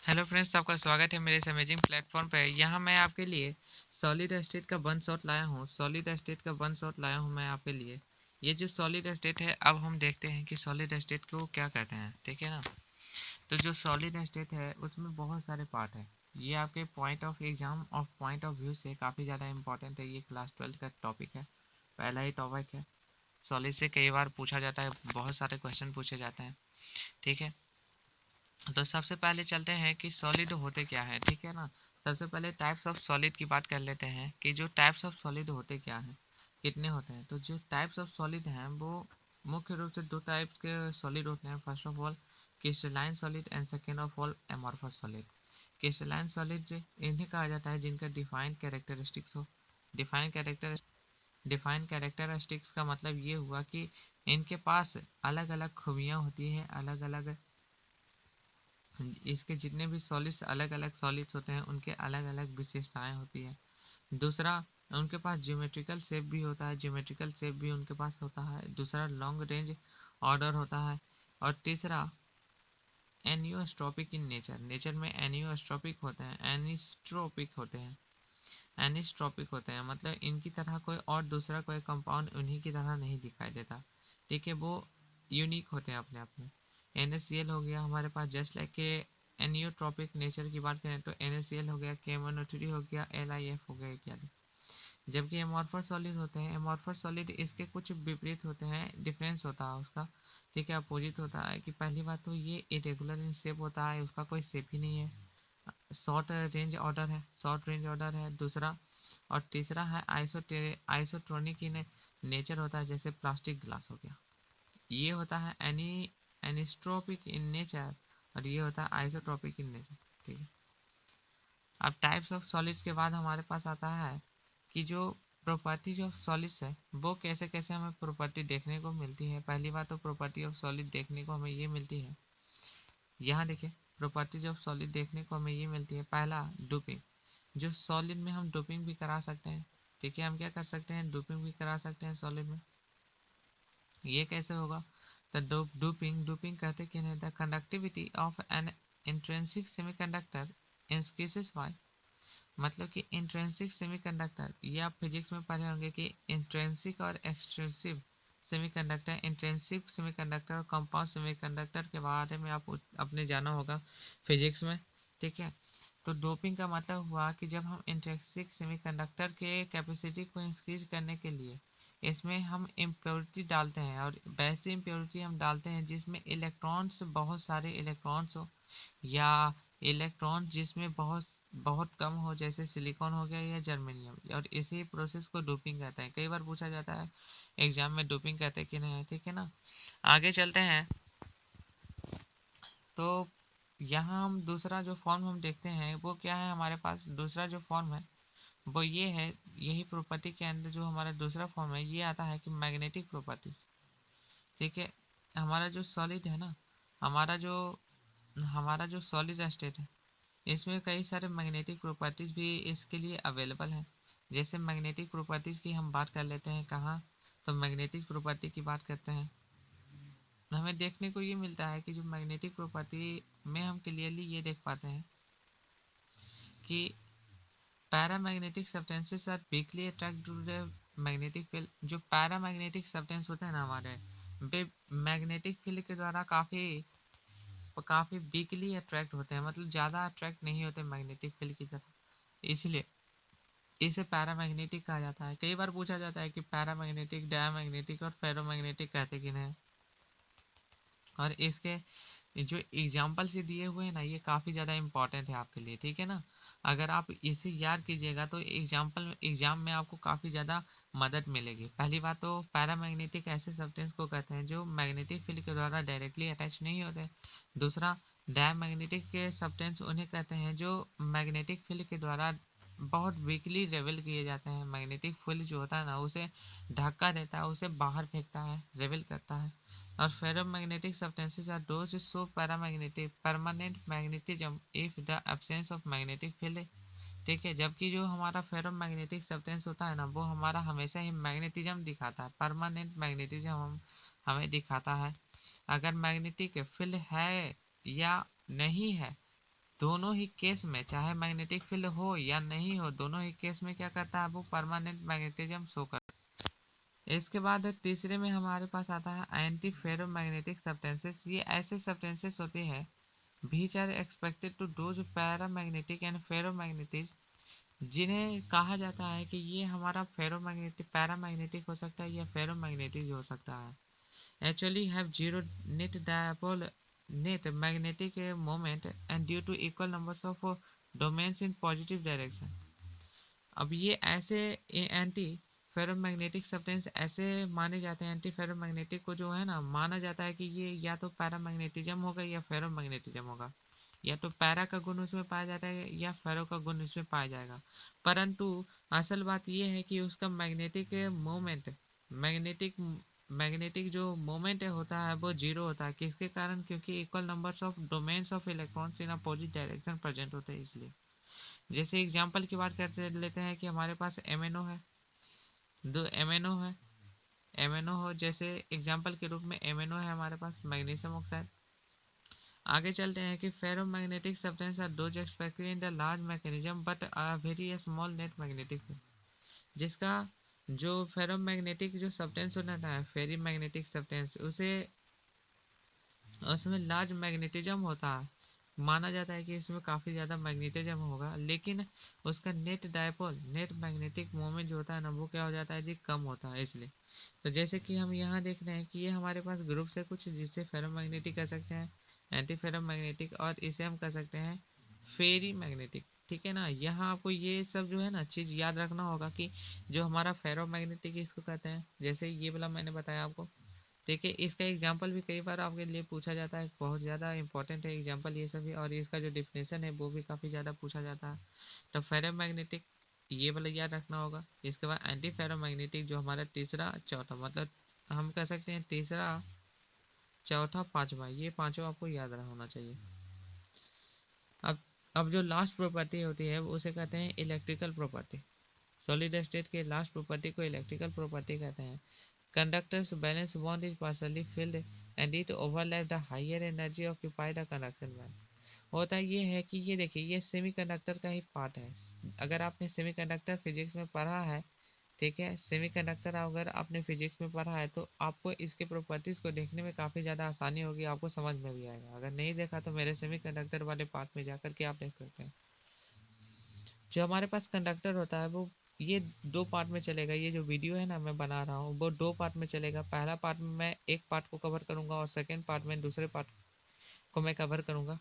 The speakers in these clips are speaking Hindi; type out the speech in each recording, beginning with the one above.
हेलो फ्रेंड्स, आपका स्वागत है मेरे इस अमेजिंग प्लेटफॉर्म पे। यहाँ मैं आपके लिए सॉलिड स्टेट का वन शॉट लाया हूँ। सॉलिड स्टेट का वन शॉट लाया हूँ मैं आपके लिए। ये जो सॉलिड स्टेट है, अब हम देखते हैं कि सॉलिड स्टेट को क्या कहते हैं, ठीक है ना। तो जो सॉलिड स्टेट है उसमें बहुत सारे पार्ट है। ये आपके पॉइंट ऑफ एग्जाम और पॉइंट ऑफ व्यू से काफ़ी ज़्यादा इंपॉर्टेंट है। ये क्लास 12 का टॉपिक है, पहला ही टॉपिक है। सॉलिड से कई बार पूछा जाता है, बहुत सारे क्वेश्चन पूछे जाते हैं, ठीक है। तो सबसे पहले चलते हैं कि सॉलिड होते क्या है, ठीक है ना। सबसे पहले टाइप्स ऑफ सॉलिड की बात कर लेते हैं कि जो टाइप्स ऑफ सॉलिड होते क्या हैं, कितने होते हैं। तो जो टाइप्स ऑफ सॉलिड हैं वो मुख्य रूप से दो टाइप्स के सॉलिड होते हैं। First of all crystalline solid and second of all amorphous solid. Crystalline solid इन्हें कहा जाता है जिनका डिफाइंड कैरेक्टरिस्टिक्स हो। डिफाइंड कैरेक्टर डिफाइंड कैरेक्टरिस्टिक्स का मतलब ये हुआ कि इनके पास अलग अलग खूबियाँ होती हैं, अलग अलग इसके जितने भी सॉलिड्स अलग अलग सॉलिड्स होते हैं उनके अलग अलग विशेषताएं होती है। दूसरा, उनके पास ज्योमेट्रिकल शेप भी होता है, ज्योमेट्रिकल शेप भी उनके पास होता है। दूसरा, लॉन्ग रेंज ऑर्डर होता है। और तीसरा, एनियोस्ट्रोपिक इन नेचर। नेचर में एनियोस्ट्रोपिक होते हैं, एनिस्ट्रोपिक होते हैं, एनिस्ट्रोपिक होते हैं। मतलब इनकी तरह कोई और दूसरा कोई कंपाउंड उन्हीं की तरह नहीं दिखाई देता, ठीक है। वो यूनिक होते हैं अपने आप में। NaCl हो गया हमारे पास, जस्ट लाइक के एनियोट्रोपिक नेचर की बात करें तो NaCl हो गया, KMnO3 हो गया, LiF हो गया इत्यादि। जबकि एमॉर्फस सॉलिड होते हैं, एमॉर्फस सॉलिड इसके कुछ विपरीत होते हैं, डिफरेंस होता है उसका, ठीक है, अपोजिट होता है। कि पहली बात तो ये इरेगुलर इन शेप होता है, उसका कोई शेप ही नहीं है। शॉर्ट रेंज ऑर्डर है, शॉर्ट रेंज ऑर्डर है दूसरा। और तीसरा है आइसोट्रोनिक इन नेचर होता है, जैसे प्लास्टिक ग्लास हो गया। ये होता है एनिस्ट्रोपिक इन नेचर, और ये होता है आइसोट्रोपिक इन नेचर, ठीक है। अब टाइप्स ऑफ सॉलिड्स के बाद हमारे पास आता है कि जो प्रॉपर्टीज ऑफ सॉलिड्स है वो कैसे कैसे हमें प्रॉपर्टी देखने को मिलती है। पहली बात तो प्रॉपर्टी ऑफ सॉलिड देखने को हमें ये मिलती है, यहाँ देखिए, प्रॉपर्टीज ऑफ सॉलिड देखने को हमें ये मिलती है। पहला, डोपिंग। जो सॉलिड में हम डोपिंग भी करा सकते हैं, ठीक है। हम क्या कर सकते हैं, डोपिंग भी करा सकते हैं सॉलिड में। ये कैसे होगा, तो डोपिंग डोपिंग कहते हैं the conductivity of N intrinsic semiconductor increases by. मतलब कि इंट्रिंसिक सेमीकंडक्टर, ये आप फिजिक्स में पढ़े होंगे कि इंट्रिंसिक और एक्सट्रिंसिक सेमीकंडक्टर। इंट्रिंसिक सेमीकंडक्टर और कंपाउंड सेमीकंडक्टर के बारे में आप अपने जाना होगा फिजिक्स में, ठीक है। तो डोपिंग का मतलब हुआ कि जब हम इंट्रिंसिक सेमीकंडक्टर के कैपेसिटी को इंक्रीज करने के लिए इसमें हम इम्प्योरिटी डालते हैं, और वैसी इम्प्योरिटी हम डालते हैं जिसमें इलेक्ट्रॉन्स, बहुत सारे इलेक्ट्रॉन्स हो, या इलेक्ट्रॉन जिसमें बहुत बहुत कम हो, जैसे सिलिकॉन हो गया या जर्मेनियम। और इसी प्रोसेस को डोपिंग कहते हैं। कई बार पूछा जाता है एग्जाम में, डोपिंग कहते हैं कि नहीं, ठीक है ना। आगे चलते हैं। तो यहाँ हम दूसरा जो फॉर्म हम देखते हैं वो क्या है, हमारे पास दूसरा जो फॉर्म है वो ये है। यही प्रॉपर्टी के अंदर जो हमारा दूसरा फॉर्म है ये आता है कि मैग्नेटिक प्रॉपर्टीज, ठीक है। हमारा जो सॉलिड है ना, हमारा जो हमारा जो सॉलिड स्टेट है, इसमें कई सारे मैग्नेटिक प्रॉपर्टीज भी इसके लिए अवेलेबल हैं। जैसे मैग्नेटिक प्रॉपर्टीज की हम बात कर लेते हैं कहाँ, तो मैग्नेटिक प्रॉपर्टी की बात करते हैं, हमें देखने को ये मिलता है कि जो मैग्नेटिक प्रॉपर्टी में हम क्लियरली ये देख पाते हैं कि paramagnetic substances are weakly attract to the magnetic field. जो पैरामैग्नेटिक सब्सटेंस होते हैं ना हमारे, वे मैग्नेटिक फील्ड के द्वारा काफ़ी काफ़ी वीकली अट्रैक्ट होते हैं, मतलब ज़्यादा अट्रैक्ट नहीं होते मैग्नेटिक फील्ड की तरफ, इसलिए इसे पैरामैग्नेटिक कहा जाता है। कई बार पूछा जाता है कि पैरामैग्नेटिक, डायमैग्नेटिक और फेरोमैग्नेटिक कहते किन्हें हैं। और इसके जो एग्जाम्पल से दिए हुए हैं ना, ये काफ़ी ज़्यादा इंपॉर्टेंट है आपके लिए, ठीक है ना। अगर आप इसे याद कीजिएगा तो एग्जाम में आपको काफ़ी ज़्यादा मदद मिलेगी। पहली बात तो पैरामैग्नेटिक ऐसे सब्सटेंस को कहते हैं जो मैग्नेटिक फील्ड के द्वारा डायरेक्टली अटैच नहीं होते। दूसरा, डायमैग्नेटिक के सब्सटेंस उन्हें कहते हैं जो मैग्नेटिक फील्ड के द्वारा बहुत वीकली रेवेल किए जाते हैं। मैग्नेटिक फील्ड जो होता है ना उसे धक्का देता है, उसे बाहर फेंकता है, रेवेल करता है। और ferromagnetic substances are those which show paramagnetic permanent magnetism if the absence of magnetic field, ठीक है। जबकि जो हमारा फेरोमैग्नेटिक सब्सटेंस होता है ना वो हमारा हमेशा ही मैग्नेटिज्म दिखाता है, परमानेंट मैग्नेटिज्म हमें दिखाता है। अगर मैग्नेटिक फील्ड है या नहीं है दोनों ही केस में चाहे मैग्नेटिक फील्ड हो या नहीं हो, दोनों ही केस में क्या करता है, वो परमानेंट मैग्नेटिज्म शो करता है। इसके बाद तीसरे में हमारे पास आता है एंटी फेरोमैग्नेटिक सब्सटेंसेस। ये ऐसे सब्सटेंसेस होते हैं which are expected to dose paramagnetic and ferromagnetic, जिन्हें कहा जाता है कि ये हमारा फेरोमैग्नेटिक पैरामैग्नेटिक हो सकता है या फेरोमैग्नेटिक हो सकता है। Actually have zero net dipole net magnetic moment and due to equal numbers of domains in positive direction. अब ये ऐसे एंटी फेरोमैग्नेटिक सब्सटेंस ऐसे माने जाते हैं, एंटी फेरोमैग्नेटिक को जो है ना माना जाता है कि ये या तो पैरामैग्नेटिज्म होगा या फेरोमैग्नेटिज्म होगा, या तो पैरा का गुण उसमें पाया जाता है या फेरो का गुण उसमें पाया जाएगा। परंतु असल बात ये है कि उसका मैग्नेटिक मोमेंट मैग्नेटिक मैग्नेटिक जो मोमेंट होता है वो जीरो होता है। किसके कारण? क्योंकि equal numbers of domains of electrons in opposite direction present होते हैं, इसलिए। जैसे एग्जांपल की बात करते लेते हैं कि हमारे पास MnO है, दो MnO है, MnO हो, जैसे एग्जांपल के रूप में MnO है हमारे पास मैग्नीशियम ऑक्साइड। आगे चलते हैं कि ferromagnetic substance are those expected in the large mechanism but a very small net magnetic field. जिसका जो फेरोमैग्नेटिक जो सब्सटेंस होता है, फेरी मैग्नेटिक सब्सटेंस, उसे उसमें लार्ज मैग्नेटिज्म होता है, माना जाता है कि इसमें काफ़ी ज़्यादा मैग्नेटिज्म होगा, लेकिन उसका net dipole net magnetic moment जो होता है ना, वो क्या हो जाता है जी, कम होता है, इसलिए। तो जैसे कि हम यहाँ देख रहे हैं कि ये हमारे पास ग्रुप से कुछ जिससे फेरोमैग्नेटिक कर सकते हैं, एंटी फेरोमैग्नेटिक, और इसे हम कर सकते हैं फेरी मैग्नेटिक। ठीक है ना, यहाँ आपको ये सब जो है ना चीज़ याद रखना होगा कि जो हमारा फेरोमैग्नेटिक इसको कहते हैं, जैसे ये वाला मैंने बताया आपको। ठीक है, इसका एग्जाम्पल भी कई बार आपके लिए पूछा जाता है, बहुत ज़्यादा इंपॉर्टेंट है एग्जाम्पल ये सभी, और इसका जो डिफिनेशन है वो भी काफ़ी ज़्यादा पूछा जाता है। तो फेरोमैग्नेटिक ये वाला याद रखना होगा। इसके बाद एंटी फेरोमैग्नेटिक जो हमारा तीसरा चौथा, मतलब हम कह सकते हैं तीसरा चौथा पांचवा, ये पांचवा आपको याद होना चाहिए। अब अब जो लास्ट प्रॉपर्टी होती है वो उसे कहते हैं इलेक्ट्रिकल प्रॉपर्टी। सॉलिड स्टेट के लास्ट प्रॉपर्टी को इलेक्ट्रिकल प्रॉपर्टी कहते हैं। Conductor's valence bond is partially filled and it overlaps the higher energy occupied the conduction band। होता ये है कि ये देखिए, ये सेमीकंडक्टर का ही पार्ट है। अगर आपने सेमीकंडक्टर फिजिक्स में पढ़ा है, ठीक है, सेमीकंडक्टर अगर आपने फिजिक्स में पढ़ा है तो आपको इसके प्रॉपर्टीज को देखने में काफ़ी ज़्यादा आसानी होगी, आपको समझ में भी आएगा। अगर नहीं देखा तो मेरे सेमीकंडक्टर वाले पार्ट में जाकर के आप देख सकते हैं। जो हमारे पास कंडक्टर होता है वो ये दो पार्ट में चलेगा। ये जो वीडियो है ना मैं बना रहा हूँ वो दो पार्ट में चलेगा। पहला पार्ट में मैं एक पार्ट को कवर करूँगा और सेकंड पार्ट में दूसरे पार्ट को मैं कवर करूँगा,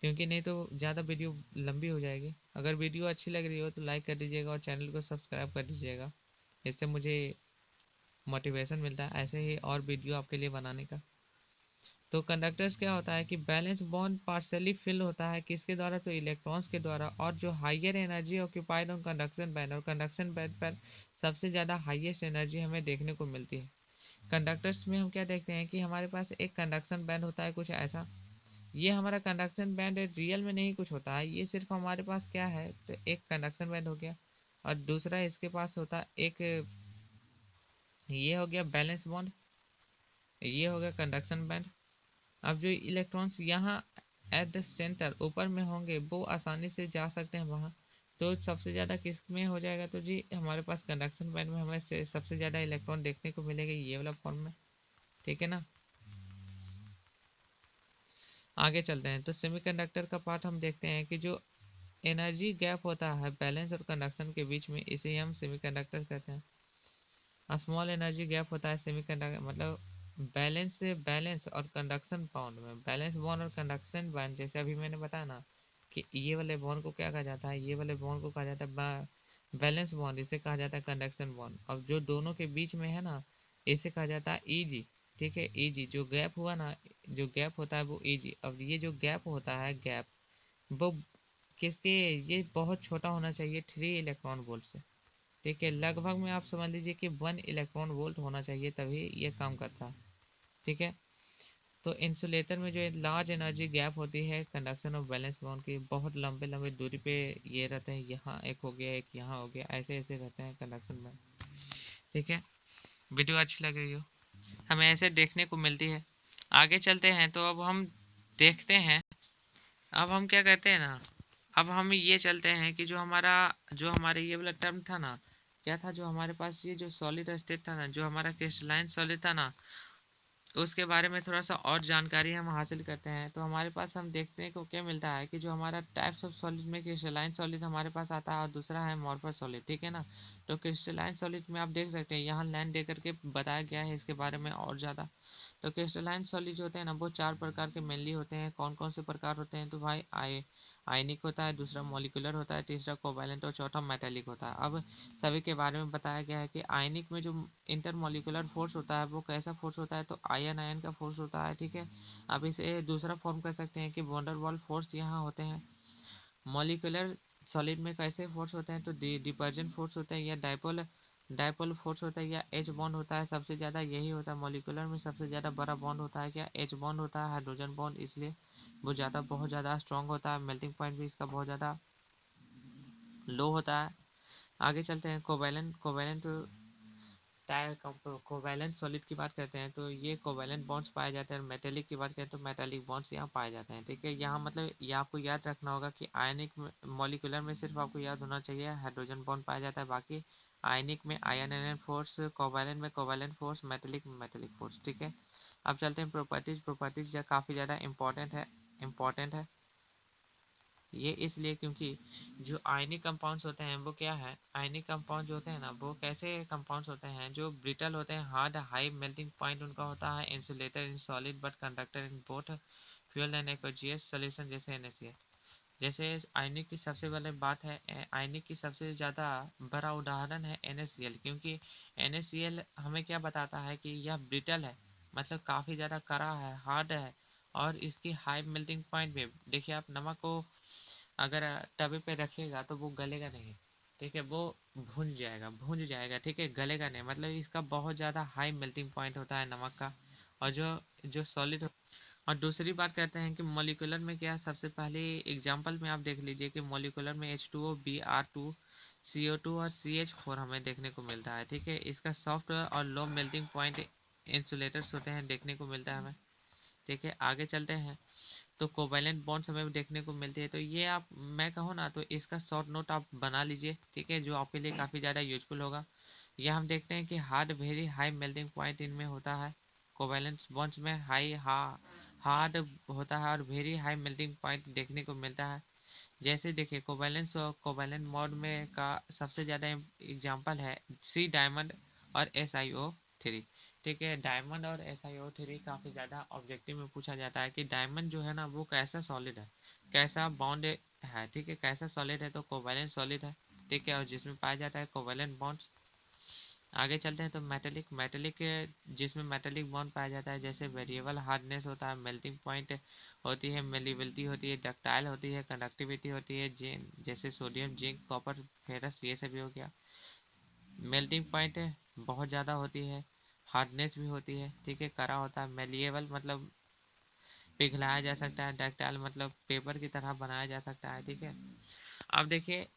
क्योंकि नहीं तो ज़्यादा वीडियो लंबी हो जाएगी। अगर वीडियो अच्छी लग रही हो तो लाइक कर दीजिएगा और चैनल को सब्सक्राइब कर दीजिएगा, इससे मुझे मोटिवेशन मिलता है ऐसे ही और वीडियो आपके लिए बनाने का। तो कंडक्टर्स क्या होता है कि बैलेंस बॉन्ड पार्शियली फिल होता है किसके द्वारा? तो इलेक्ट्रॉन्स के द्वारा। और जो higher energy occupied on conduction band, और कंडक्शन बैंड पर सबसे ज़्यादा हाईएस्ट एनर्जी हमें देखने को मिलती है। कंडक्टर्स में हम क्या देखते हैं कि हमारे पास एक कंडक्शन बैंड होता है कुछ ऐसा। ये हमारा कंडक्शन बैंड रियल में नहीं कुछ होता है, ये सिर्फ हमारे पास क्या है, तो एक कंडक्शन बैंड हो गया और दूसरा इसके पास होता है एक, ये हो गया बैलेंस बॉन्ड, ये हो गया कंडक्शन बैंड। अब जो इलेक्ट्रॉन्स यहाँ एट द सेंटर ऊपर में होंगे वो आसानी से जा सकते हैं वहाँ। तो सबसे ज़्यादा किस में हो जाएगा? तो जी हमारे पास कंडक्शन बैंड में हमें सबसे ज़्यादा इलेक्ट्रॉन देखने को मिलेगा ये वाला फॉर्म में। ठीक है ना, आगे चलते हैं। तो सेमीकंडक्टर का पार्ट हम देखते हैं कि जो एनर्जी गैप होता है बैलेंस और कंडक्शन के बीच में, इसे हम सेमीकंडक्टर कहते हैं। स्मॉल एनर्जी गैप होता है सेमीकंडक्टर, मतलब बैलेंस से बैलेंस और कंडक्शन बॉन्ड में, बैलेंस बॉन्ड और कंडक्शन बॉन्ड, जैसे अभी मैंने बताया ना कि ये वाले बॉन्ड को क्या कहा जाता है, ये वाले बॉन्ड को कहा जाता है बैलेंस बॉन्ड, इसे कहा जाता है कंडक्शन बॉन्ड। अब जो दोनों के बीच में है ना, इसे कहा जाता है ईजी। ठीक है, ईजी जो गैप हुआ ना, जो गैप होता है वो ईजी। अब ये जो गैप होता है गैप वो किसके, ये बहुत छोटा होना चाहिए 3 इलेक्ट्रॉन वोल्ट से। ठीक है, लगभग में आप समझ लीजिए कि 1 इलेक्ट्रॉन वोल्ट होना चाहिए तभी ये काम करता है। ठीक है, तो इंसुलेटर में जो लार्ज एनर्जी गैप होती है कंडक्शन और बैलेंस बॉन्ड की, बहुत लंबे लंबे दूरी पे ये रहते हैं, यहाँ एक हो गया एक यहाँ हो गया, ऐसे ऐसे रहते हैं कंडक्शन में। ठीक है, वीडियो अच्छी लग रही हो हमें ऐसे देखने को मिलती है। आगे चलते हैं तो अब हम देखते हैं अब हम क्या कहते हैं ना, अब हम ये चलते हैं कि जो हमारे ये वाला टर्म था ना, क्या था, जो हमारे पास ये जो सॉलिड स्टेट था ना, जो हमारा क्रिस्टलाइन सॉलिड था ना, तो उसके बारे में थोड़ा सा और जानकारी हम हासिल करते हैं। तो हमारे पास हम देखने को क्या मिलता है कि जो हमारा टाइप्स ऑफ सॉलिड में क्रिस्टलाइन सॉलिड हमारे पास आता है और दूसरा है अमोर्फस सॉलिड, ठीक है ना। तो क्रिस्टलाइन सॉलिड में आप देख सकते हैं यहाँ लाइन दे करके बताया गया है इसके बारे में और ज़्यादा। तो क्रिस्टलाइन सॉलिड जो होते हैं ना, वो 4 प्रकार के मेनली होते हैं। कौन कौन से प्रकार होते हैं, तो भाई आयनिक होता है, दूसरा मॉलिक्यूलर होता है, तीसरा कोवैलेंट और चौथा मेटालिक होता है। अब सभी के बारे में बताया गया है कि आयनिक में जो इंटरमॉलिक्यूलर फोर्स होता है वो कैसा फोर्स होता है, तो आयन आयन का फोर्स होता है, ठीक है। अब इसे दूसरा फॉर्म कर सकते हैं कि वंडरवॉल फोर्स यहाँ होते हैं। मॉलिक्यूलर सॉलिड में कैसे फोर्स होते हैं, तो डिपर्जन फोर्स होता है, या डाइपोल डाइपोल फोर्स होता है, या एच बॉन्ड होता है। सबसे ज़्यादा यही होता है मॉलिक्यूलर में, सबसे ज़्यादा बड़ा बॉन्ड होता है क्या, एच बॉन्ड होता है, हाइड्रोजन बॉन्ड, इसलिए वो बहुत ज़्यादा स्ट्रॉन्ग होता है। मेल्टिंग पॉइंट भी इसका बहुत ज़्यादा लो होता है। आगे चलते हैं कोवैलेंट कोवैलेंट कोवैलेंट सॉलिड की बात करते हैं तो ये कोवैलेंट बॉन्ड्स पाए जाते हैं। मेटेलिक की बात करें तो मेटेलिक बॉन्ड्स यहाँ पाए जाते हैं, ठीक है। यहाँ मतलब ये आपको याद रखना होगा कि आयनिक मॉलिक्यूलर में सिर्फ आपको याद होना चाहिए हाइड्रोजन बॉन्ड पाया जाता है, बाकी आयनिक में आयन आयन फोर्स, कोवैलेंट में कोवैलेंट फोर्स, मेटेलिक में मेटेलिक फोर्स, ठीक है। अब चलते हैं प्रॉपर्टीज काफ़ी ज़्यादा इंपॉर्टेंट है ये इसलिए क्योंकि जो आयनिक कंपाउंड्स होते हैं वो क्या है, आयनिक कंपाउंड जो होते हैं ना वो कैसे कंपाउंड्स होते हैं, जो ब्रिटल होते हैं, हार्ड हाई मेल्टिंग पॉइंट उनका होता है, insulator in solid but conductor in both fuel and aqueous solution जैसे NaCl। जैसे आयनिक की सबसे पहले बात है, आयनिक की सबसे ज़्यादा बड़ा उदाहरण है NaCl, क्योंकि NaCl हमें क्या बताता है कि यह ब्रिटल है, मतलब काफ़ी ज़्यादा कड़ा है, हार्ड है, और इसकी हाई मेल्टिंग पॉइंट भी। देखिए आप नमक को अगर तवे पे रखिएगा तो वो गलेगा नहीं, ठीक है, वो भूंज जाएगा, ठीक है, गलेगा नहीं, मतलब इसका बहुत ज़्यादा हाई मेल्टिंग पॉइंट होता है नमक का। और जो जो सॉलिड। और दूसरी बात कहते हैं कि मॉलिक्यूलर में क्या, सबसे पहले एग्जांपल में आप देख लीजिए कि मॉलिक्यूलर में H2O Br2 CO2 और CH4 हमें देखने को मिलता है, ठीक है। इसका सॉफ्ट और लो मेल्टिंग पॉइंट इंसुलेटर्स होते हैं, देखने को मिलता है हमें, ठीक है। आगे चलते हैं तो कोवैलेंट बॉन्ड्स हमें देखने को मिलते हैं। तो ये आप, मैं कहूँ ना तो इसका शॉर्ट नोट आप बना लीजिए, ठीक है, जो आपके लिए काफ़ी ज़्यादा यूजफुल होगा। ये हम देखते हैं कि वेरी हाई मेल्टिंग पॉइंट इनमें होता है, कोवैलेंट बॉन्ड्स में हार्ड होता है और वेरी हाई मेल्टिंग पॉइंट देखने को मिलता है। जैसे देखिए कोवैलेंट बॉन्ड में का सबसे ज़्यादा एग्जाम्पल है सी डायमंड और SiO3, ठीक है। डायमंड और SiO3 काफ़ी ज़्यादा ऑब्जेक्टिव में पूछा जाता है कि डायमंड जो है ना वो कैसा सॉलिड है, कैसा बॉन्ड है, ठीक है, कैसा सॉलिड है, तो कोवैलेंट सॉलिड है, ठीक है, और जिसमें पाया जाता है कोवैलेंट बॉन्ड्स। आगे चलते हैं तो मेटेलिक जिसमें मेटेलिक बॉन्ड पाया जाता है, जैसे वेरिएबल हार्डनेस होता है, मेल्टिंग पॉइंट होती है, मेलिबिलिटी होती है, डक्टाइल होती है, कंडक्टिविटी होती है, जैसे सोडियम जिंक कॉपर फेरस ये सभी हो गया। मेल्टिंग पॉइंट बहुत ज़्यादा होती है, हार्डनेस भी होती है, ठीक है, कड़ा होता है, मेलिएबल मतलब पिघलाया जा सकता है, डक्टाइल मतलब पेपर की तरह बनाया जा सकता है, ठीक है। अब देखिए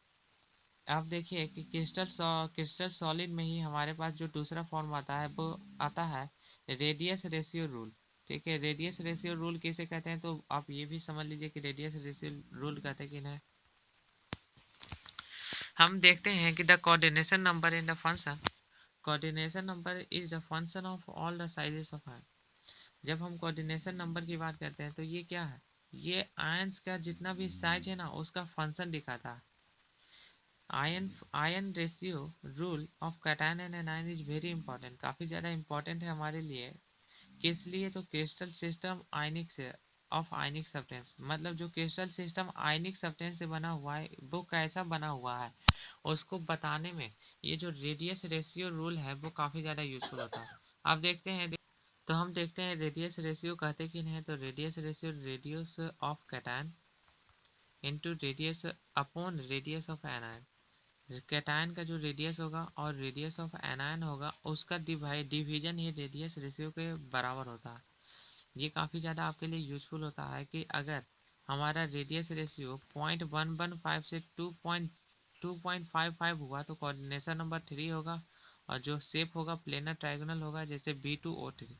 आप देखिए कि क्रिस्टल सॉलिड में ही हमारे पास जो दूसरा फॉर्म आता है वो आता है रेडियस रेशियो रूल, ठीक है। रेडियस रेशियो रूल किसे कहते हैं, तो आप ये भी समझ लीजिए कि रेडियस रेशियो रूल कहते हैं कि नहीं। हम देखते हैं कि the coordination number in the function, coordination number is the function of all the sizes of ion. जब हम कोऑर्डिनेशन नंबर की बात करते हैं तो ये क्या है, ये आयंस का जितना भी साइज है ना उसका फंक्शन दिखाता है। Ion ratio rule of cation and anion is very important, काफ़ी ज़्यादा इंपॉर्टेंट है हमारे लिए। किस लिए, तो क्रिस्टल सिस्टम आयनिक से ऑफ आयनिक सब्सटेंस, मतलब जो क्रिस्टल सिस्टम आयनिक सब्सटेंस से बना हुआ है वो कैसा बना हुआ है उसको बताने में ये जो रेडियस रेशियो रूल है वो काफ़ी ज़्यादा यूजफुल होता है। अब देखते हैं तो हम देखते हैं रेडियस रेशियो कहते कि नहीं, तो radius ratio radius of cation into radius upon radius of anion. Cation का जो रेडियस होगा और रेडियस ऑफ एनायन होगा उसका डिवीजन ही रेडियस रेशियो के बराबर होता है। ये काफ़ी ज़्यादा आपके लिए यूजफुल होता है कि अगर हमारा रेडियस रेशियो 0.115 से 2.55 हुआ तो कोऑर्डिनेशन नंबर 3 होगा, और जो शेप होगा प्लेनर ट्रायंगल होगा, जैसे B2O3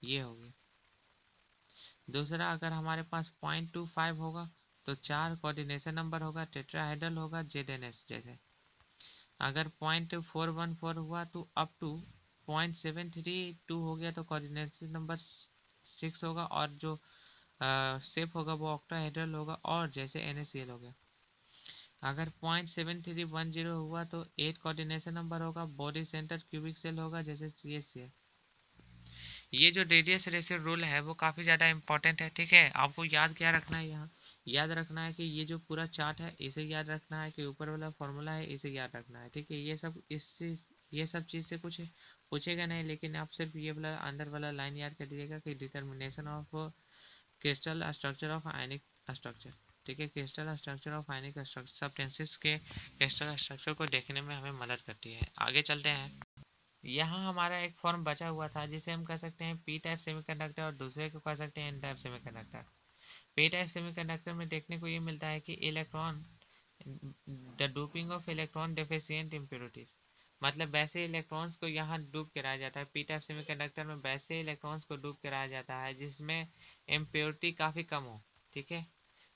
ये होगी। दूसरा अगर हमारे पास 0.25 होगा तो 4 कोऑर्डिनेशन नंबर होगा, टेट्राहेड्रल होगा ZNS जैसे। अगर 0.414 हुआ तो अप टू 0.732 हो गया तो कोऑर्डिनेशन नंबर 6 होगा, और जो शेप होगा वो ऑक्टाहेड्रल होगा, और जैसे NaCl हो गया। अगर 0.7310 हुआ तो 8 कोऑर्डिनेशन नंबर होगा, बॉडी सेंटर क्यूबिक सेल होगा जैसे CHCl। ये जो रेडियस रेशियो रूल है वो काफ़ी ज़्यादा इंपॉर्टेंट है, ठीक है। आपको याद क्या रखना है, यहाँ याद रखना है कि ये जो पूरा चार्ट है इसे याद रखना है, कि ऊपर वाला फॉर्मूला है इसे याद रखना है, ठीक है। ये सब चीज़ से कुछ पूछेगा नहीं, लेकिन आप सिर्फ ये वाला अंदर वाला लाइन याद कर लीजिएगा कि determination of crystal structure of ionic structure, ठीक है। Crystal structure of ionic structure substances के क्रिस्टल स्ट्रक्चर को देखने में हमें मदद करती है। आगे चलते हैं। यहाँ हमारा एक फॉर्म बचा हुआ था जिसे हम कह सकते हैं पी टाइप सेमीकंडक्टर, और दूसरे को कह सकते हैं N type semiconductor. P type semiconductor में देखने को ये मिलता है कि electron the doping of electron deficient impurities, मतलब वैसे इलेक्ट्रॉन्स को यहाँ डूब कराया जाता है। पी टाइप सेमीकंडक्टर में वैसे इलेक्ट्रॉन्स को डूब कराया जाता है जिसमें इम्प्योरिटी काफ़ी कम हो, ठीक है।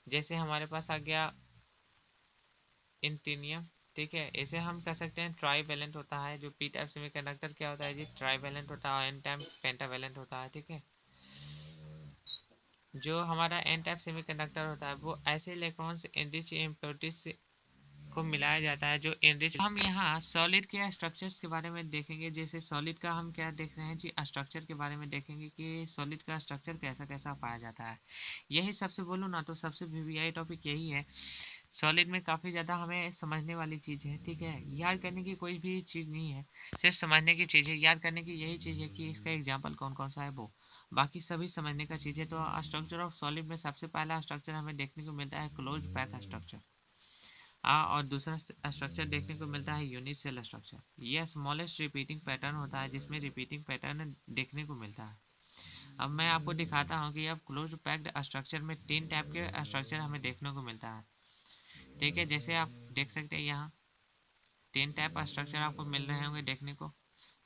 जैसे हमारे पास आ गया इंटीनियम, ठीक है। इसे हम कह सकते हैं ट्राईवैलेंट होता है। जो पी टाइप सेमीकंडक्टर क्या होता है जी, ट्राईवैलेंट होता है, एन टाइप पेंटावैलेंट होता है, ठीक है। जो हमारा एन टाइप सेमीकंडक्टर होता है वो ऐसे इलेक्ट्रॉन्स एनरिच इम्प्योरिटीज को मिलाया जाता है जो एनरिच। हम यहाँ सॉलिड के स्ट्रक्चर्स के बारे में देखेंगे। जैसे सॉलिड का हम क्या देख रहे हैं जी, स्ट्रक्चर के बारे में देखेंगे कि सॉलिड का स्ट्रक्चर कैसा कैसा पाया जाता है। यही सबसे बोलूँ ना तो सबसे वीवीआई टॉपिक यही है। सॉलिड में काफ़ी ज़्यादा हमें समझने वाली चीज़ है, ठीक है। याद करने की कोई भी चीज़ नहीं है, सिर्फ समझने की चीज़ है। याद करने की यही चीज़ है कि इसका एग्जाम्पल कौन कौन सा है, वो बाकी सभी समझने का चीज़ है। तो स्ट्रक्चर ऑफ सॉलिड में सबसे पहला स्ट्रक्चर हमें देखने को मिलता है क्लोज पैक स्ट्रक्चर, और दूसरा स्ट्रक्चर देखने को मिलता है यूनिसेल स्ट्रक्चर। यह स्मॉलेस्ट रिपीटिंग पैटर्न होता है जिसमें रिपीटिंग पैटर्न देखने को मिलता है। अब मैं आपको दिखाता हूँ कि अब क्लोज पैक्ड स्ट्रक्चर में 3 टाइप के स्ट्रक्चर हमें देखने को मिलता है, ठीक है। जैसे आप देख सकते हैं यहाँ 3 टाइप स्ट्रक्चर आपको मिल रहे होंगे देखने को।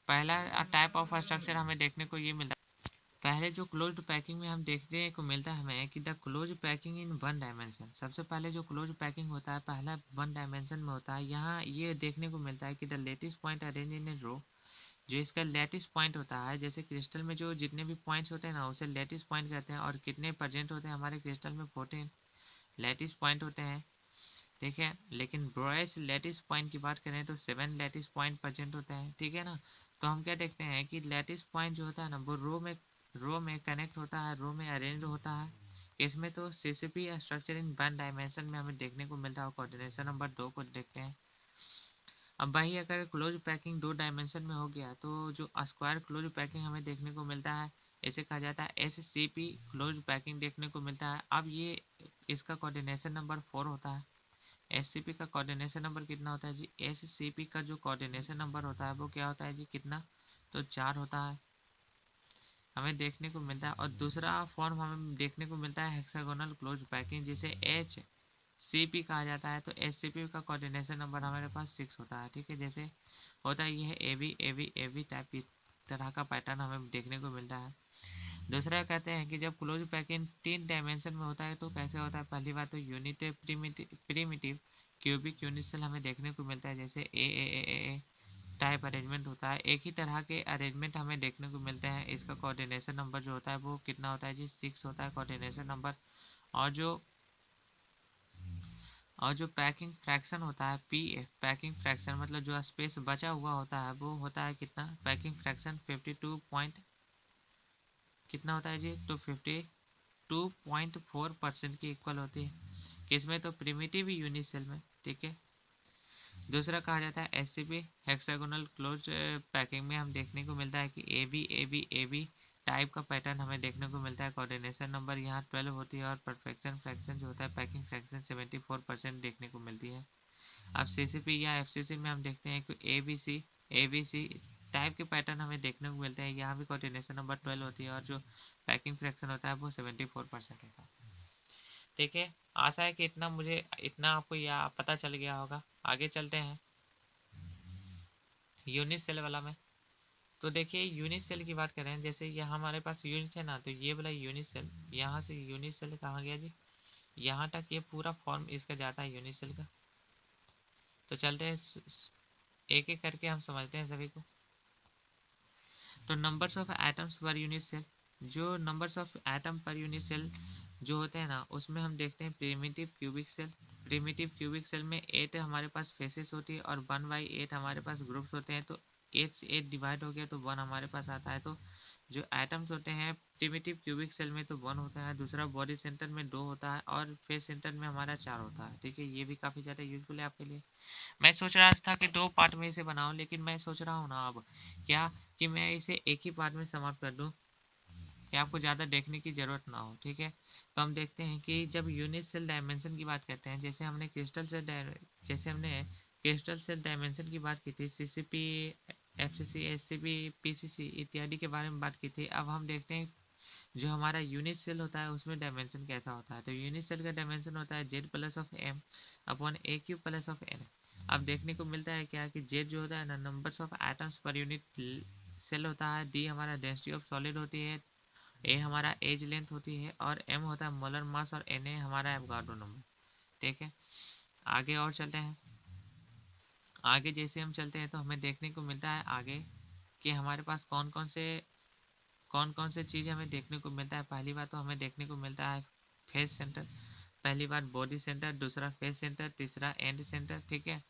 पहला टाइप ऑफ स्ट्रक्चर हमें देखने को ये मिलता है, पहले जो क्लोज्ड पैकिंग में हम देखने को मिलता है हमें कि the close packing in one dimension. सबसे पहले जो क्लोज पैकिंग होता है पहला वन डायमेंशन में होता है। यहाँ ये देखने को मिलता है कि the lattice point arrange in a row, जो इसका लेटिस पॉइंट होता है, जैसे क्रिस्टल में जो जितने भी पॉइंट्स होते हैं ना उसे लेटिस पॉइंट कहते हैं। और कितने प्रेजेंट होते हैं हमारे क्रिस्टल में, 14 लेटिस पॉइंट होते हैं, ठीक है। लेकिन ब्रोएस लेटिस पॉइंट की बात करें तो 7 लेटिस पॉइंट प्रेजेंट होते हैं, ठीक है ना। तो हम क्या देखते हैं कि लेटिस पॉइंट जो होता है ना वो रो में कनेक्ट होता है, रो में अरेंज होता है। इसमें तो CCP structure in one dimension में हमें देखने को मिलता है। कोऑर्डिनेशन नंबर 2 को देखते हैं। अब वही अगर क्लोज पैकिंग 2 डायमेंशन में हो गया तो जो स्क्वायर क्लोज पैकिंग हमें देखने को मिलता है इसे कहा जाता है SCP क्लोज पैकिंग देखने को मिलता है। अब ये इसका कोऑर्डिनेशन नंबर 4 होता है। SCP का कोऑर्डिनेशन नंबर कितना होता है जी, SCP का जो कोऑर्डिनेशन नंबर होता है वो क्या होता है जी, कितना, तो 4 होता है, हमें देखने को मिलता है। और दूसरा फॉर्म हमें देखने को मिलता है हेक्सागोनल क्लोज पैकिंग जिसे HCP कहा जाता है। तो SCP का कोऑर्डिनेशन नंबर हमारे पास 6 होता है, ठीक है। जैसे होता है यह AB टाइप की तरह का पैटर्न हमें देखने को मिलता है। दूसरा कहते हैं कि जब क्लोज पैकिंग 3 डायमेंशन में होता है तो कैसे होता है। पहली बात तो unit primitive cubic unit cell हमें देखने को मिलता है, जैसे ए टाइप अरेंजमेंट होता है। एक ही तरह के अरेंजमेंट हमें देखने को मिलते हैं। इसका कोऑर्डिनेशन नंबर जो होता है वो कितना होता है जी, 6 होता है कोऑर्डिनेशन नंबर। और जो पैकिंग फ्रैक्शन होता है PF, पैकिंग फ्रैक्शन मतलब जो स्पेस बचा हुआ होता है वो होता है कितना, पैकिंग फ्रैक्शन 52 पॉइंट कितना होता है जी, तो 52.4% की इक्वल होती है। किसमें, तो प्रिमिटिव यूनिट सेल में, ठीक है। दूसरा कहा जाता है SCP हेक्सागोनल क्लोज पैकिंग में हम देखने को मिलता है कि AB टाइप का पैटर्न हमें देखने को मिलता है। कोऑर्डिनेशन नंबर यहाँ 12 होती है और परफेक्शन फ्रैक्शन जो होता है पैकिंग फ्रैक्शन 74% देखने को मिलती है। अब CCP या FCC में हम देखते हैं कि ABC टाइप के पैटर्न हमें देखने को मिलते हैं। यहाँ भी कोऑर्डिनेशन नंबर 12 होती है और जो पैकिंग फ्रैक्शन होता है वो 74% होता है, ठीक है। आशा है कि इतना आपको यह पता चल गया होगा। आगे चलते हैं यूनिट सेल वाला में। तो देखिए यूनिट सेल की बात करें, जैसे यहाँ हमारे पास यूनिट है ना, तो ये वाला यूनिट सेल, यहाँ से यूनिट सेल कहाँ गया जी, यहाँ तक ये पूरा फॉर्म इसका जाता है यूनिट सेल का। तो चलते हैं एक एक करके हम समझते हैं सभी को। तो numbers of atoms per unit cell, जो numbers of atom per unit cell जो होते हैं ना, उसमें हम देखते हैं primitive cubic cell. Primitive cubic cell में 8 हमारे पास फेसेस होती है और 1/8 हमारे पास ग्रुप्स होते हैं। तो 8 से 8 डिवाइड हो गया तो 1 हमारे पास आता है। तो जो एटम्स होते हैं प्रिमिटिव क्यूबिक सेल में तो 1 होता है, दूसरा बॉडी सेंटर में 2 होता है और फेस सेंटर में हमारा 4 होता है। ठीक है, ये भी काफ़ी ज़्यादा यूजफुल है आपके लिए। मैं सोच रहा था कि 2 पार्ट में इसे बनाऊं, लेकिन मैं सोच रहा हूँ ना अब क्या कि मैं इसे एक ही पार्ट में समाप्त कर दूं कि आपको ज़्यादा देखने की ज़रूरत ना हो। ठीक है, तो हम देखते हैं कि जब यूनिट सेल डायमेंशन की बात करते हैं, जैसे हमने क्रिस्टल सेल डायमेंशन की बात की थी, सीसीपी, एफसीसी, एससीपी, पीसीसी इत्यादि के बारे में बात की थी। अब हम देखते हैं जो हमारा यूनिट सेल होता है उसमें डायमेंशन कैसा होता है। तो यूनिट सेल का डायमेंशन होता है Z plus of M upon A Q plus of N. अब देखने को मिलता है क्या कि जेड जो होता है ना, numbers of atoms per unit cell होता है, डी हमारा डेंसिटी ऑफ सॉलिड होती है, ए हमारा एज लेंथ होती है और एम होता है मोलर मास और एन ए हमारा एवोगाड्रो नंबर। ठीक है, आगे और चलते हैं। आगे जैसे हम चलते हैं तो हमें देखने को मिलता है आगे कि हमारे पास कौन कौन से चीज़ हमें देखने को मिलता है। पहली बात तो हमें देखने को मिलता है फेस सेंटर, पहली बार बॉडी सेंटर, दूसरा फेस सेंटर, तीसरा एंड सेंटर। ठीक है,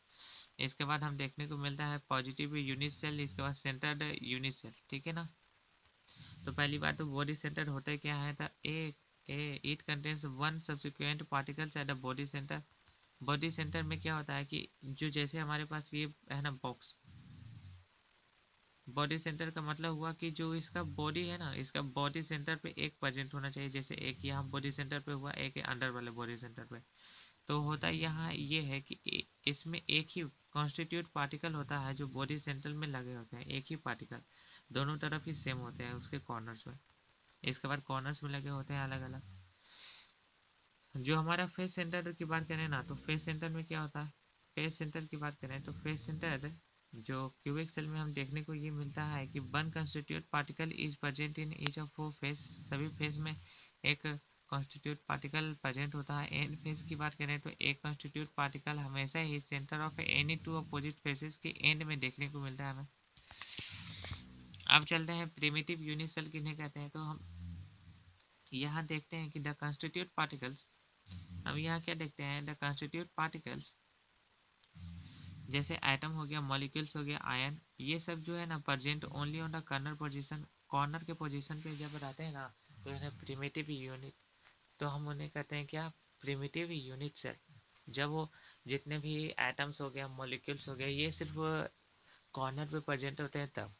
इसके बाद हम देखने को मिलता है पॉजिटिव यूनिट सेल, इसके बाद सेंटर्ड यूनिट सेल। ठीक है ना, तो पहली बात तो बॉडी सेंटर होता क्या है था, it contains one subsequent particles at the body centre. Body centre में क्या होता है कि जो जैसे हमारे पास ये है ना बॉक्स, बॉडी सेंटर का मतलब हुआ कि जो इसका बॉडी है ना, इसका बॉडी सेंटर पे एक प्रेजेंट होना चाहिए। जैसे एक यहाँ बॉडी सेंटर पे हुआ, एक अंदर वाले बॉडी सेंटर पे। तो होता यहाँ ये है कि इसमें एक ही कॉन्स्टिट्यूट पार्टिकल होता है जो बॉडी सेंटर में लगे होते हैं, एक ही पार्टिकल, दोनों तरफ ही सेम होते हैं उसके कॉर्नर्स में। इसके बाद कॉर्नर्स में लगे होते हैं अलग अलग। जो हमारा फेस सेंटर की बात करें ना, तो फेस सेंटर में क्या होता है, फेस सेंटर की बात करें तो फेस सेंटर जो क्यूबिक सेल में हम देखने को ये मिलता है कि one constitute particle is present in each of four face. सभी फेस में एक कॉन्स्टिट्यूट पार्टिकल प्रेजेंट होता है। एंड फेस की बात करें तो एक कॉन्स्टिट्यूट पार्टिकल हमेशा ही centre of any two opposite faces के एंड में देखने को मिलता है हमें। अब चलते हैं प्रिमिटिव यूनिट सेल किन्हें कहते हैं। तो हम यहाँ देखते हैं कि द कॉन्स्टिट्यूट पार्टिकल्स, हम यहाँ क्या देखते हैं, द कॉन्स्टिट्यूट पार्टिकल्स जैसे एटम हो गया, मॉलिक्यूल्स हो गया, आयन, ये सब जो है ना present only on the corner position. Corner के पोजीशन पे जब रहते हैं ना तो इन्हें प्रिमिटिव यूनिट, तो हम उन्हें कहते हैं क्या, प्रिमिटिव यूनिट सेल। जब वो जितने भी एटम्स हो गया, मॉलिक्यूल्स हो गया, ये सिर्फ कॉर्नर पे प्रेजेंट होते हैं तब।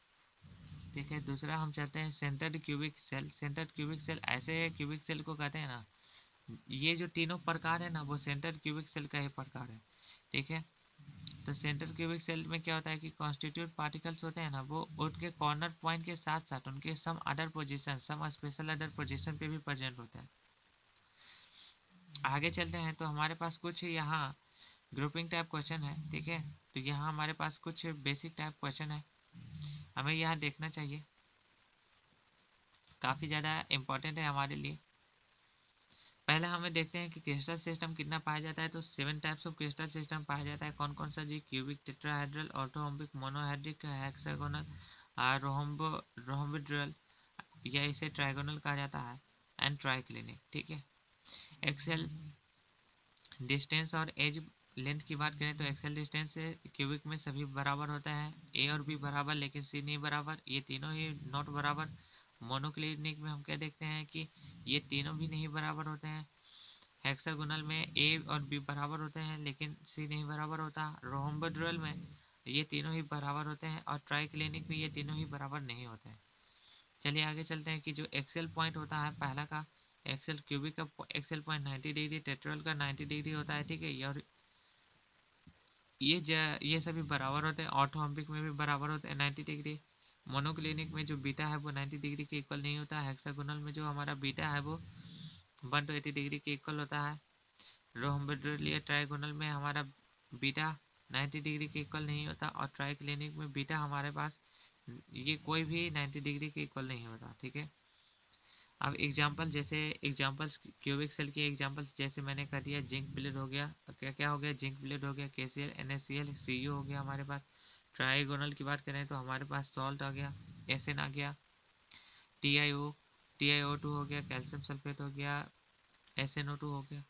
ठीक है, दूसरा हम चाहते हैं centred cubic cell. Centred cubic cell ऐसे क्यूबिक सेल को कहते हैं ना, ये जो तीनों प्रकार है ना वो सेंटर्ड क्यूबिक सेल का ही प्रकार है। ठीक है, तो सेंट्रल क्यूबिक सेल में क्या होता है कि कॉन्स्टिट्यूट पार्टिकल्स होते हैं ना, वो उनके कॉर्नर पॉइंट के साथ साथ उनके some other position, some special other position पे भी प्रेजेंट होते हैं। आगे चलते हैं तो हमारे पास कुछ यहाँ ग्रुपिंग टाइप क्वेश्चन है। ठीक है, तो यहाँ हमारे पास कुछ बेसिक टाइप क्वेश्चन है, हमें यहाँ देखना चाहिए, काफ़ी ज़्यादा इंपॉर्टेंट है हमारे लिए। पहले हमें देखते हैं कि क्रिस्टल सिस्टम कितना पाया जाता है। तो 7 टाइप्स ऑफ क्रिस्टल सिस्टम पाया जाता है। कौन कौन सा जी, क्यूबिक, टेट्राहेड्रल, ऑर्थोरॉम्बिक, मोनोहेड्रिक, हेक्सागोनल, रोम्बोहेड्रल, या इसे ट्राइगोनल कहा जाता है, एंड ट्राइक्लिनिक। ठीक है, एक्सेल डिस्टेंस और एज लेंथ की बात करें तो एक्सेल डिस्टेंस क्यूबिक में सभी बराबर होता है, ए और बी बराबर लेकिन सी नहीं बराबर, ये तीनों ही नॉट बराबर। मोनोक्लिनिक में हम क्या देखते हैं कि ये तीनों भी नहीं बराबर होते हैं। हेक्सागोनल में ए और बी बराबर होते हैं लेकिन सी नहीं बराबर होता। रोम्बोहेड्रल में ये तीनों ही बराबर होते हैं और ट्राइक्लिनिक में ये तीनों ही बराबर नहीं होते हैं। चलिए आगे चलते हैं कि जो एक्सेल पॉइंट होता है पहला का, एक्सेल क्यूबिक का एक्सेल पॉइंट 90 डिग्री, टेट्रल का 90 डिग्री होता है। ठीक है, और ये सभी बराबर होते हैं। ऑर्थोम्बिक में भी बराबर होते हैं 90 डिग्री। मोनोक्लिनिक में जो बीटा है वो 90 डिग्री के इक्वल नहीं होता है। हेक्सागोनल में जो हमारा बीटा है वो 180 डिग्री के इक्वल होता है। रोम्बोहेड्रल या ट्राइगोनल में हमारा बीटा 90 डिग्री के इक्वल नहीं होता और ट्राइक्लिनिक में बीटा हमारे पास ये कोई भी 90 डिग्री के इक्वल नहीं होता। ठीक है, अब एग्जांपल जैसे एग्जांपल्स क्यूबिक सेल की एग्जांपल्स जैसे मैंने कर दिया, जिंक ब्लेड हो गया, क्या क्या हो गया, जिंक ब्लेड हो गया, KCl NaCl Cu हो गया हमारे पास। ट्राइगोनल की बात करें तो हमारे पास सॉल्ट आ गया, एसिन आ गया, TiO2 हो गया, कैल्शियम सल्फेट हो गया, SnO2 हो गया।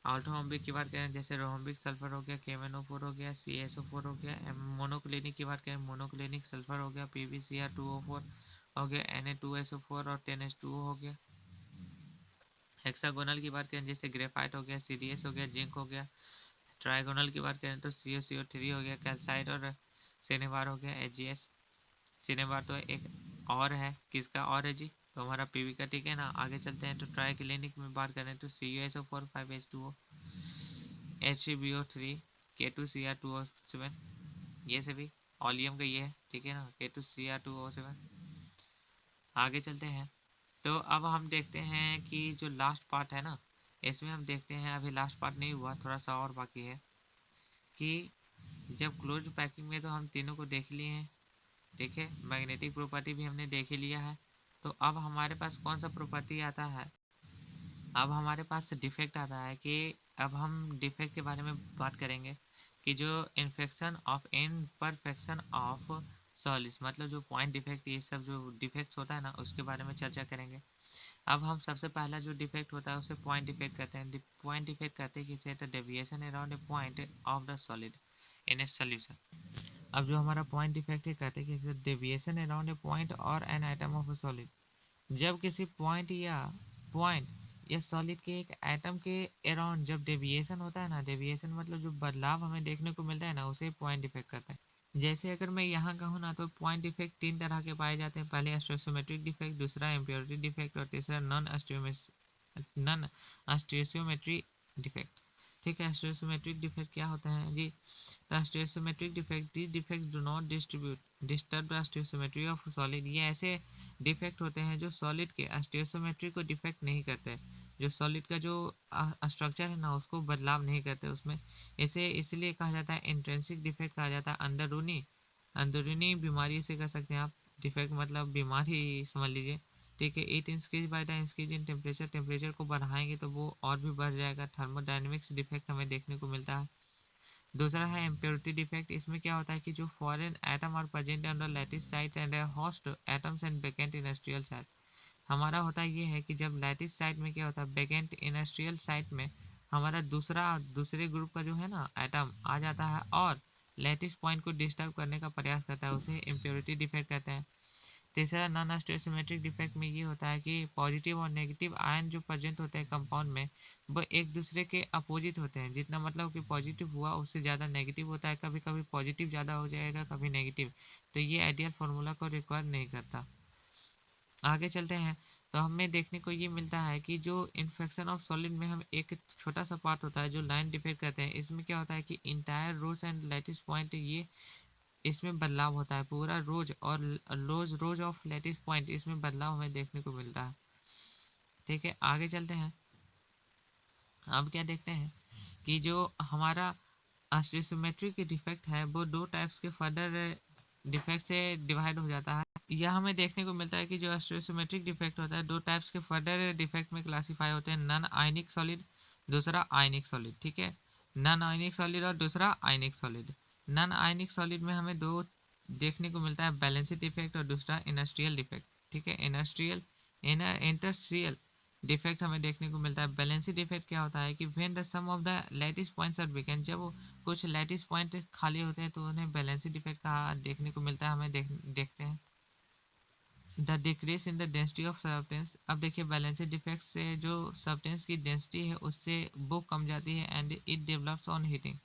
ऑर्थोम्बिक की बात करें जैसे रोहम्बिक सल्फर हो गया, KMnO4 हो गया, CaSO4 हो गया। मोनोक्लिनिक की बात करें, मोनोक्लिनिक सल्फर हो गया, PbCr2O4 हो गया, Na2SO4 और 10H2O हो गया। हेक्सागोनल की बात करें जैसे ग्रेफाइट हो गया, CdS हो गया, जिंक हो गया। ट्राइगोनल की बात करें तो CuCO3 हो गया, कैल्साइट और सिनेबार हो गया, HgS। सिनेबार तो एक और है, किसका और है जी, तो हमारा पीवी का, ठीक है ना। आगे चलते हैं तो ट्राइक्लिनिक में बात करें तो CuSO4 5H2O, HCbO3, K2Cr2O7, ये सभी ऑलियम का ये है, ठीक है ना, K2Cr2O7। आगे चलते हैं तो अब हम देखते हैं कि जो लास्ट पार्ट है ना, इसमें हम देखते हैं, अभी लास्ट पार्ट नहीं हुआ, थोड़ा सा और बाकी है कि जब क्लोज पैकिंग में तो हम तीनों को देख लिए हैं, ठीक है, मैग्नेटिक प्रॉपर्टी भी हमने देख ही लिया है। तो अब हमारे पास कौन सा प्रॉपर्टी आता है, अब हमारे पास डिफेक्ट आता है कि अब हम डिफेक्ट के बारे में बात करेंगे कि जो infection of imperfection of solids, मतलब जो पॉइंट डिफेक्ट, ये सब जो डिफेक्ट्स होता है ना, उसके बारे में चर्चा करेंगे। अब हम सबसे पहला जो डिफेक्ट होता है उसे पॉइंट डिफेक्ट कहते हैं। पॉइंट डिफेक्ट कहते हैं किसे, तो deviation around a point of the solid in A solution. अब जो हमारा पॉइंट डिफेक्ट है कहते हैं कि डेविएशन अराउंड ए पॉइंट और an item of a solid, जब किसी पॉइंट या सॉलिड के एक एटम के अराउंड जब डेविएशन होता है ना, डेविएशन मतलब जो बदलाव हमें देखने को मिलता है ना, उसे पॉइंट डिफेक्ट कहते हैं। जैसे अगर मैं यहाँ कहूँ ना, तो पॉइंट डिफेक्ट तीन तरह के पाए जाते हैं। पहले स्टोइसियोमेट्रिक डिफेक्ट, दूसरा इम्प्योरिटी डिफेक्ट और तीसरा नॉन स्टोइसियोमेट्रिक डिफेक्ट। ठीक है, स्टोइसियोमेट्रिक डिफेक्ट क्या होता है जी, The stoichiometric defect, these defects do not disturb the stoichiometry of solid। ये ऐसे डिफेक्ट होते हैं जो सॉलिड के स्टोइचोमेट्री को डिफेक्ट नहीं करते, जो सॉलिड का जो स्ट्रक्चर है ना, उसको बदलाव नहीं करते उसमें। इसे इसलिए कहा जाता है इंट्रिंसिक डिफेक्ट कहा जाता है। अंदरूनी अंदरूनी बीमारी से कह सकते हैं आप, डिफेक्ट मतलब बीमारी समझ लीजिए, ठीक है। It increase by the increase in temperature, temperature को बढ़ाएंगे तो वो और भी बढ़ जाएगा। थर्मोडायनेमिक्स डिफेक्ट हमें देखने को मिलता है। दूसरा है इम्प्योरिटी डिफेक्ट। इसमें क्या होता है कि जो foreign atom are present on the lattice site and host atoms and vacant industrial site. हमारा होता ये है कि जब लैटिस साइट में क्या होता है, वैकेंट इंडस्ट्रियल साइट में हमारा दूसरे ग्रुप का जो है ना एटम आ जाता है और लैटिस पॉइंट को डिस्टर्ब करने का प्रयास करता है, उसे इम्प्योरिटी डिफेक्ट कहते हैं। तीसरा नॉन स्टोइसियोमेट्रिक डिफेक्ट में ये होता है कि पॉजिटिव और नेगेटिव आयन जो प्रेजेंट होते हैं कंपाउंड में, वो एक दूसरे के अपोजिट होते हैं। जितना मतलब कि पॉजिटिव हुआ उससे ज़्यादा नेगेटिव होता है, कभी कभी पॉजिटिव ज़्यादा हो जाएगा, कभी नेगेटिव। तो ये आइडियल फार्मूला को रिक्वायर नहीं करता। आगे चलते हैं तो हमें देखने को ये मिलता है कि जो इन्फेक्शन ऑफ सॉलिड में हम एक छोटा सा पार्ट होता है जो लाइन डिफेक्ट कहते हैं। इसमें क्या होता है कि entire rows and lattice point, ये इसमें बदलाव होता है, पूरा रोज और रोज ऑफ लैटिस पॉइंट, इसमें बदलाव हमें देखने को मिलता है। ठीक है, आगे चलते हैं। अब क्या देखते हैं कि जो हमारा स्टोइचियोमेट्री के डिफेक्ट है वो दो टाइप्स के फर्दर डिफेक्ट से डिवाइड हो जाता है। यह हमें देखने को मिलता है कि जो स्टोइचियोमेट्रिक डिफेक्ट होता है दो टाइप्स के फर्दर डिफेक्ट में क्लासीफाई होते हैं, नॉन आयनिक सॉलिड, दूसरा आयनिक सॉलिड। ठीक है, नॉन आयनिक सॉलिड और दूसरा आयनिक सॉलिड। नॉन आयनिक सॉलिड में हमें दो देखने को मिलता है, बैलेंसी डिफेक्ट और दूसरा इनर्स्ट्रियल डिफेक्ट। ठीक है, इंटरस्ट्रियल डिफेक्ट हमें देखने को मिलता है। बैलेंसी डिफेक्ट क्या होता है कि when the some of the lattice points are vacant, जब कुछ लैटिस पॉइंट खाली होते हैं तो उन्हें बैलेंसी डिफेक्ट कहा देखने को मिलता है। हमें देखते हैं the decrease in the density of substance. अब देखिए बैलेंसी डिफेक्ट से जो सब्सटेंस की डेंसिटी है उससे वो कम जाती है and it develops on heating.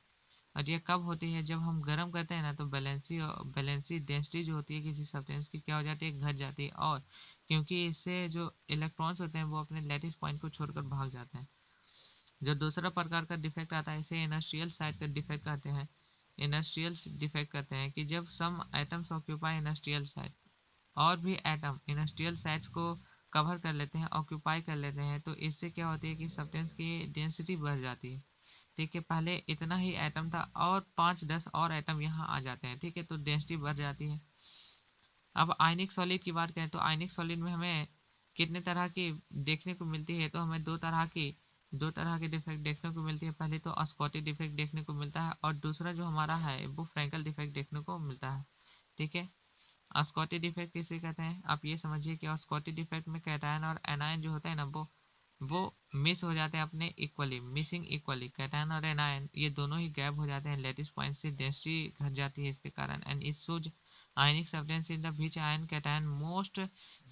और ये कब होती है, जब हम गर्म करते हैं ना, तो बैलेंसी डेंसिटी जो होती है किसी सब्सटेंस की क्या हो जाती है, घट जाती है। और क्योंकि इससे जो इलेक्ट्रॉन्स होते हैं वो अपने लैटिस पॉइंट को छोड़कर भाग जाते हैं। जो दूसरा प्रकार का डिफेक्ट आता है इसे इनर्शियल साइड का डिफेक्ट कहते हैं। इनर्शियल डिफेक्ट कहते हैं कि जब सम एटम्स ऑक्यूपाई इनर्शियल साइड, और भी एटम इनर्शियल साइड्स को कवर कर लेते हैं, ऑक्यूपाई कर लेते हैं, तो इससे क्या होती है कि सब्सटेंस की डेंसिटी बढ़ जाती है। ठीक है, पहले इतना ही एटम था और 5-10 और एटम यहाँ आ जाते हैं, ठीक है, तो डेंसिटी बढ़ जाती है। अब आयनिक सॉलिड की बात करें तो आयनिक सॉलिड में हमें कितने तरह की देखने को मिलती है, तो हमें दो तरह के डिफेक्ट देखने को मिलती है। पहले तो स्कॉटी डिफेक्ट देखने को मिलता है और दूसरा जो हमारा है वो फ्रैंकल डिफेक्ट देखने को मिलता है। ठीक है, स्कॉटी डिफेक्ट किसे कहते हैं, आप ये समझिए कि स्कॉटी डिफेक्ट में कैटायन और एनायन जो होता है ना वो मिस हो जाते हैं अपने इक्वली, मिसिंग इक्वली। कैटायन और एनायन ये दोनों ही गैप हो जाते हैं लैटिस पॉइंट से, डेंसिटी घट जाती है इसके कारण। And it shows ionic substance in the which ion cation most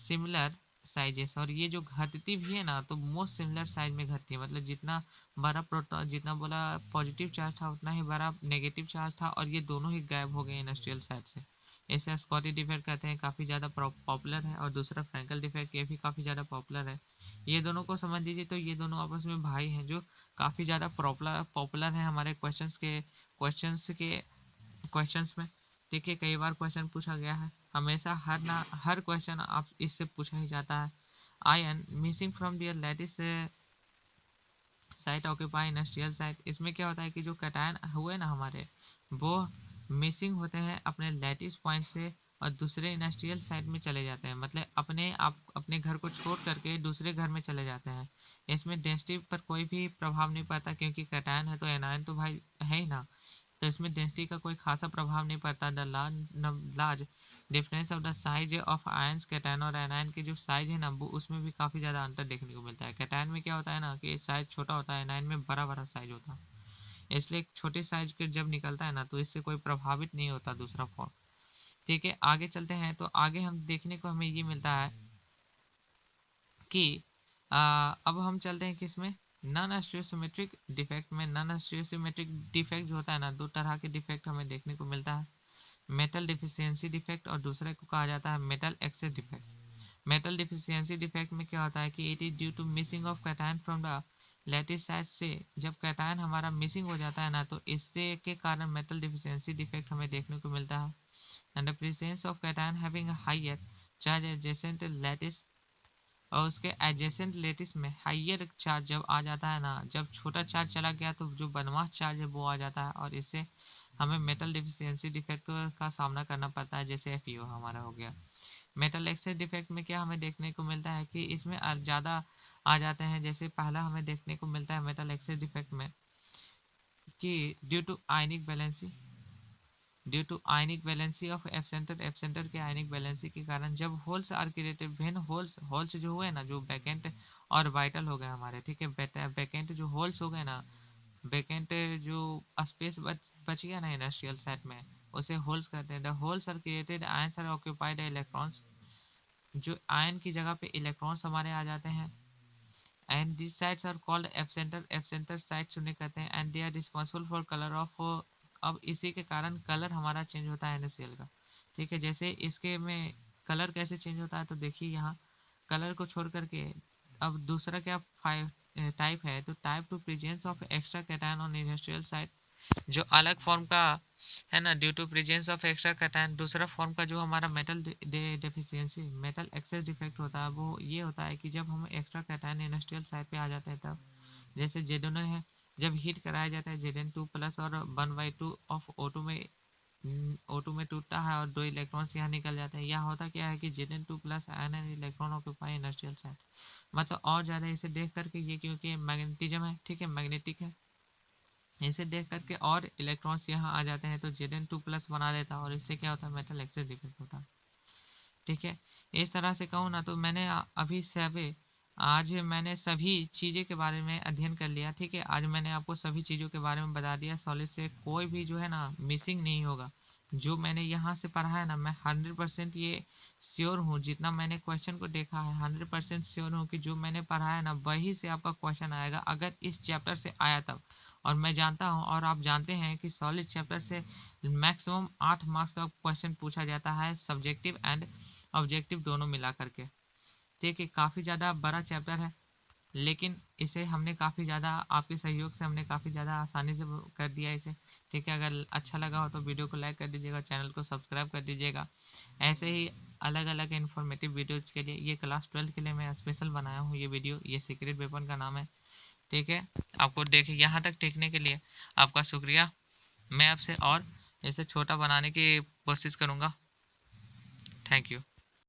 similar sizes. और ये जो घटती भी है ना तो मोस्ट सिमिलर साइज में घटती है, मतलब जितना बड़ा प्रोटॉन, जितना बोला पॉजिटिव चार्ज था उतना ही बड़ा नेगेटिव चार्ज था, और ये दोनों ही गायब हो गए इंडस्ट्रियल साइड से। इसे स्कॉटी डिफेक्ट कहते हैं, काफ़ी ज़्यादा पॉपुलर है। और दूसरा फ्रैंकल डिफेक्ट, ये भी काफ़ी ज़्यादा पॉपुलर है। ये दोनों को समझ लीजिए तो ये दोनों आपस में भाई हैं जो काफ़ी ज़्यादा पॉपुलर है हमारे क्वेश्चंस में। देखिए कई बार क्वेश्चन पूछा गया है, हमेशा हर क्वेश्चन आप इससे पूछा ही जाता है। Ion missing from their lattice site occupy industrial site. इसमें क्या होता है कि जो कैटायन हुए ना हमारे, वो मिसिंग होते हैं अपने लैटिस पॉइंट से और दूसरे इंडस्ट्रियल साइट में चले जाते हैं, मतलब अपने घर को छोड़ करके दूसरे घर में चले जाते हैं। इसमें डेंसिटी पर कोई भी प्रभाव नहीं पड़ता, क्योंकि कैटायन है तो एनायन तो भाई है ही ना, तो इसमें डेंसिटी का कोई खासा प्रभाव नहीं पड़ता। The large difference of the size of ions, cation और एनायन के जो साइज है ना वो उसमें भी काफ़ी ज़्यादा अंतर देखने को मिलता है। कैटायन में क्या होता है ना कि साइज छोटा होता है, एनायन में बड़ा बड़ा साइज होता है, इसलिए छोटे साइज के जब निकलता है ना तो इससे कोई प्रभावित नहीं होता दूसरा फॉर्म। ठीक है, आगे चलते हैं तो आगे हम देखने को हमें ये मिलता है कि अब हम चलते हैं किसमें, नॉन स्टीरियोसिमेट्रिक डिफेक्ट में। नॉन स्टीरियोसिमेट्रिक डिफेक्ट जो होता है ना, दो तरह के डिफेक्ट हमें देखने को मिलता है, मेटल डिफिशियंसी डिफेक्ट और दूसरे को कहा जाता है metal excess defect. Metal deficiency defect में क्या होता है कि it is due to missing of cation from the lattice side से। जब कैटायन हमारा मिसिंग हो जाता है ना तो इससे के कारण मेटल डिफिशियंसी डिफेक्ट हमें देखने को मिलता है। And the presence of cation having higher charge adjacent lattice, और उसके एडजेसेंट लेटिस में हाइयर चार्ज जब आ जाता है ना, जब छोटा चार्ज चला गया तो जो बनवास चार्ज है वो आ जाता है, और इससे हमें मेटल डिफिशियंसी डिफेक्ट का सामना करना पड़ता है, जैसे FeO हमारा हो गया। मेटल एक्सेस डिफेक्ट में क्या हमें देखने को मिलता है कि इसमें ज़्यादा आ जाते हैं। जैसे पहला हमें देखने को मिलता है मेटल एक्सेस डिफेक्ट में कि due to ionic valency of F centre के आयनिक वैलेंसी के कारण जब होल्स आर क्रिएटेड, भिन्न होल्स जो हुए ना, जो बैकेंट और वाइटल हो गए हमारे, ठीक है, बैकेंट जो होल्स हो गए ना, बैकेंट जो स्पेस बच गया ना इंडस्ट्रियल साइट में, उसे होल्स कहते हैं। The holes are created, ions are occupied electrons, जो आयन की जगह पे इलेक्ट्रॉन्स हमारे आ जाते हैं। And this sites are called F centre sites उन्हें कहते हैं। And they are responsible for colour of, अब इसी के कारण कलर हमारा चेंज होता है NaCl का। ठीक है, जैसे इसके में कलर कैसे चेंज होता है, तो देखिए यहाँ कलर को छोड़ करके अब दूसरा क्या टाइप है, तो type two presence of extra cation on industrial site, जो अलग फॉर्म का है ना, due to presence of extra cation. दूसरा फॉर्म का जो हमारा metal deficiency metal excess defect होता है, वो ये होता है कि जब हम एक्स्ट्रा कैटायन इंडस्ट्रियल साइड पे आ जाते हैं तब, जैसे जेडोनो है, जब हीट कराया जाता है Zn2 प्लस और 1/2 ऑफ O2 में O2 में टूटता है और 2 इलेक्ट्रॉन्स यहाँ निकल जाते हैं। यह होता क्या है कि Zn2 plus ion electron occupy industrial side, मतलब और ज़्यादा इसे देख करके, ये क्योंकि मैग्नेटिज्म है, ठीक है, मैग्नेटिक है, इसे देख करके और इलेक्ट्रॉन्स यहाँ आ जाते हैं तो Zn2 प्लस बना देता है, और इससे क्या होता है, मेटल एक्सेस डिफेक्ट होता है। ठीक है, इस तरह से कहूँ ना तो मैंने अभी से आज मैंने सभी चीज़ें के बारे में अध्ययन कर लिया। ठीक है, आज मैंने आपको सभी चीज़ों के बारे में बता दिया, सॉलिड से कोई भी जो है ना मिसिंग नहीं होगा। जो मैंने यहाँ से पढ़ा है ना, मैं 100% ये श्योर हूँ, जितना मैंने क्वेश्चन को देखा है 100% श्योर हूँ कि जो मैंने पढ़ा है ना वही से आपका क्वेश्चन आएगा, अगर इस चैप्टर से आया तब। और मैं जानता हूँ और आप जानते हैं कि सॉलिड चैप्टर से मैक्सिमम 8 मार्क्स का क्वेश्चन पूछा जाता है, सब्जेक्टिव एंड ऑब्जेक्टिव दोनों मिला करके। ठीक है, काफ़ी ज़्यादा बड़ा चैप्टर है, लेकिन इसे हमने काफ़ी ज़्यादा आपके सहयोग से हमने काफ़ी ज़्यादा आसानी से कर दिया इसे। ठीक है, अगर अच्छा लगा हो तो वीडियो को लाइक कर दीजिएगा, चैनल को सब्सक्राइब कर दीजिएगा। ऐसे ही अलग अलग इन्फॉर्मेटिव वीडियोज़ के लिए, ये क्लास 12 के लिए मैं स्पेशल बनाया हूँ ये वीडियो, ये सीक्रेट वेपन का नाम है। ठीक है, आपको देखिए यहाँ तक देखने के लिए आपका शुक्रिया। मैं आपसे और इसे छोटा बनाने की कोशिश करूँगा। Thank you.